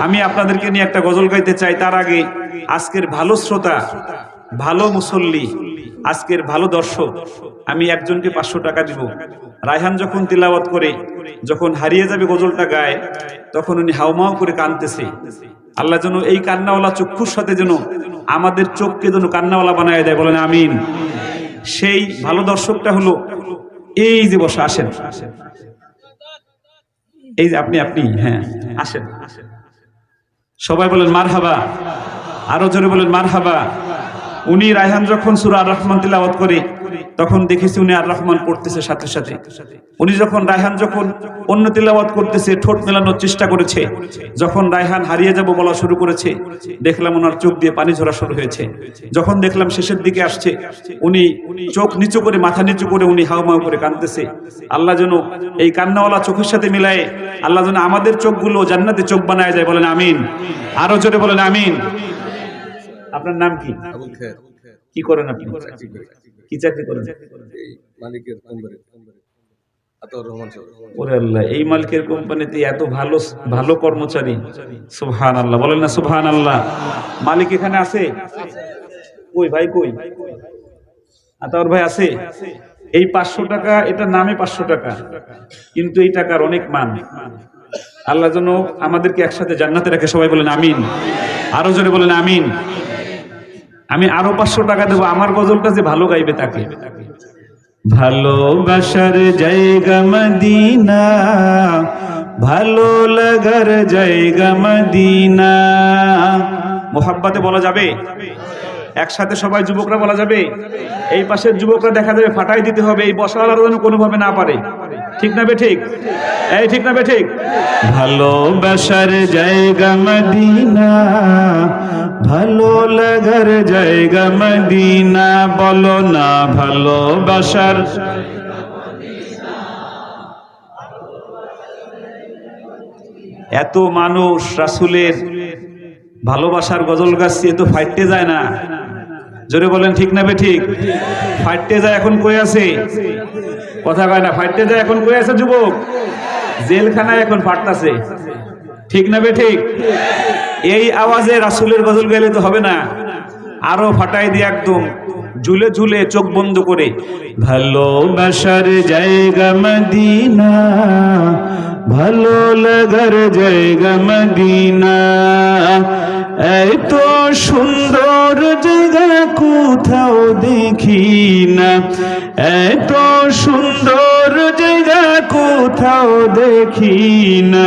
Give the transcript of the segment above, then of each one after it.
আমি আপনাদেরকে নিয়ে একটা গজল গাইতে চাই। তার আগে আজকের ভালো শ্রোতা, ভালো মুসল্লি, আজকের ভালো দর্শক, আমি একজনকে 500 টাকা দিব। রায়হান যখন তিলাওয়াত করে, যখন হারিয়ে যাবে গজলটা গায়, তখন উনি হাউমাউ করে কাঁদতেছে। আল্লাহ যেন এই কান্নাওয়ালা চক্ষুর সাথে যেন আমাদের চোখকে যেন কান্নাওয়ালা বানায় দেয়, বলেন আমিন। সেই ভালো দর্শকটা হলো এই যে বসা, আসেন, এই যে আপনি হ্যাঁ আসেন, সবাই বলেন মারহাবা, আরো জোরে বলেন মারহাবা। উনি রায়হান যখন সূরা আর রহমান তিলাওয়াত করে, তখন দেখেছি উনি আর রহমান পড়তেছে সাথে সাথে। উনি যখন রায়হান যখন অন্য তিলাওয়াত করতেছে, ঠোঁট মেলানোর চেষ্টা করেছে। যখন রায়হান হারিয়ে যাব বলা শুরু করেছে, দেখলাম ওনার চোখ দিয়ে পানি ঝরা শুরু হয়েছে। যখন দেখলাম শেষের দিকে আসছে, উনি চোখ নিচু করে, মাথা নিচু করে উনি হাউমাউ করে কাঁদতেছে। আল্লাহ যেন এই কান্নাওয়ালা চোখের সাথে মিলায়ে আল্লাহ যেন আমাদের চোখগুলো জান্নাতে চোখ বানায় যায়, বলেন আমিন। আরো জোরে বলেন আমিন। আপনার নাম কি? কি করেন আপনি? কি চাকরি করেন? ওরে আল্লাহ, এই মালিকের কোম্পানিতে এত ভালো ভালো কর্মচারী, সুবহানাল্লাহ, বলেন না সুবহানাল্লাহ। মালিক এখানে আছে? কই ভাই, কই আতাউর ভাই আছে? এই 500 টাকা, এটা নামে 500 টাকা, কিন্তু এই টাকার অনেক মান। আল্লাহ যেন আমাদেরকে একসাথে জান্নাতে রাখে, সবাই বলেন আমিন। আরো জোরে বলেন আমিন। আমি আরো 500 টাকা দেবো আমার গজলটা যে ভালো গাইবে তাকে। ভালোবাসার জায়গা মদিনা, ভালো লাগার জায়গা মদিনা। মোহাব্বতে বলা যাবে? একসাথে সবাই যুবকরা বলা যাবে? এই পাশের যুবকরা দেখা যাবে ফাটাই দিতে হবে, এই বসাওয়ালারা যেন কোনোভাবে না পারে। ঠিক না বে ঠিক? এই ঠিক না বে ঠিক? ভালোবাসার জায়গা মদিনা, ভালো লাগার জায়গা মদিনা। বলো না ভালোবাসার। এত মানুষ রাসূলের ভালোবাসার গজল গাচ্ছে, এ তো ফাইটতে যায় না। জোরে বলেন ঠিক না বে ঠিক? ফাইটতে যায় এখন কই আছে? কথা কয় না। ফাইটতে যায় এখন কই আছে যুবক? জেলখানায় এখন ফাটতাছে। ঠিক না বে ঠিক? এই আওয়াজে রাসূলের গজল গাইলে তো হবে না, আরো ফাটাই দিয়ে একদম ঝুলে ঝুলে চোখ বন্ধ করে। ভালোবাসার জায়গা মদিনা, ভালো লাগার জায়গা মদিনা। এত সুন্দর জায়গা কোথাও দেখি না, এত সুন্দর জায়গা কোথাও দেখি না।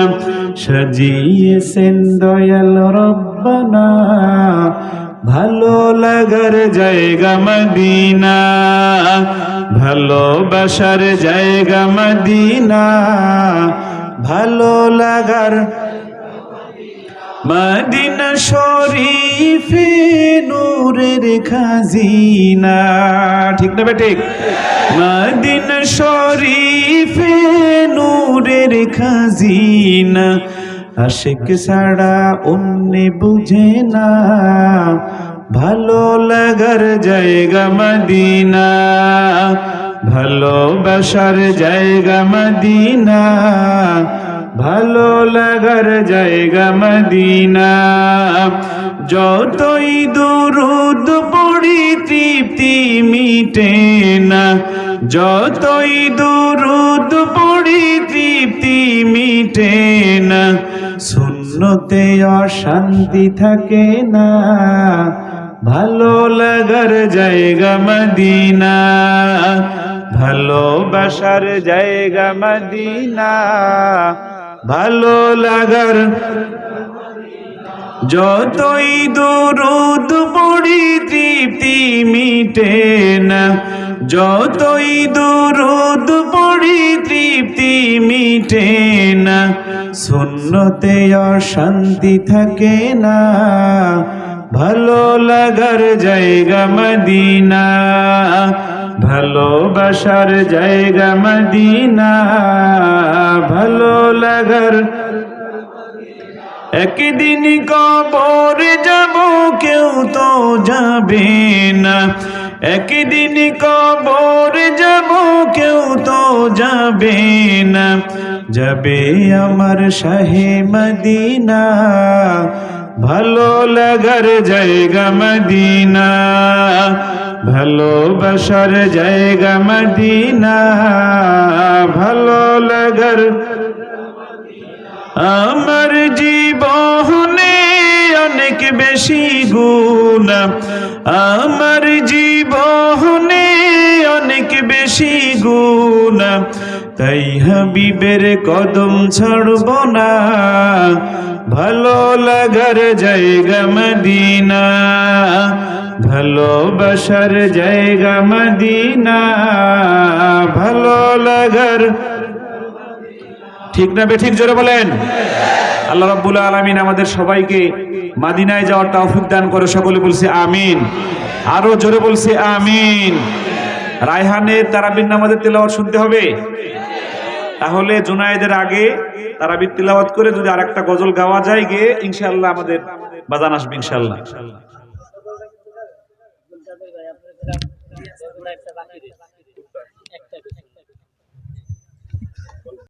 সাজিয়েছেন দয়াল রব্বানা, ভালো লাগার জায়গা মদিনা, ভালোবাসার জায়গা মদিনা, ভালো লাগার। মদিনা শরীফে নূরের খাজিনা। ঠিক না বেঠিক? মদিনা শরীফে নূরের খাজিনা। আশিক ছাড়া অন্য বুঝে না, ভালো লাগার জায়গা মদিনা, ভালোবাসার জায়গা মদিনা, ভালো লাগার জায়গা মদিনা। যতই দুরূদ পড়ি তৃপ্তি মিটে না, যতই দুরূদ পড়ি তৃপ্তি মিটে না। সুন্নতে অশান্তি থাকে না, ভালো লাগার জায়গা মদিনা, ভালোবাসার জায়গা মদিনা, ভালো লাগার। যতই দুরূদ পড়ি তৃপ্তি মিটে না, যতই দুরূদ পড়ি তৃপ্তি মিটে না। সুন্নতে অশান্তি থাকে না, ভালো লাগার জায়গা মদিনা, ভালোবাসার জায়গা মদিনা, ভালো লাগার। একদিন কবর যাব কেউ তো যাবে না, একদিন কবর যাব কেউ তো যাবে না। যাবে আমার শাহে মদিনা, ভালো লাগার জায়গা মদিনা, ভালোবাসার জায়গা মদিনা, ভালো লাগার। আমার জীবনে অনেক বেশি গুণ, আমার জীবনে অনেক বেশি গুণ, তাই হাবিবের কদম ছাড়ব না, ভালো লাগার জায়গা মদিনা, ভালোবাসার জায়গা মদিনা, ভালো লাগার। ঠিক না বেঠিক জোরে বলেন। আল্লাহ রাব্বুল আলামিন আমাদের সবাইকে মদিনায় যাওয়ার তৌফিক দান করে, সকলে বলছে আমিন। আরো জোরে বলছে আমিন। রায়হানের তারাবির নামাজের তেলাওয়াত শুনতে হবে, তাহলে জুনায়েদের আগে তারাবির তেলাওয়াত করে যদি আরেকটা গজল গাওয়া যায় গিয়ে ইনশাআল্লাহ আমাদের বাজান আসবে ইনশাআল্লাহ।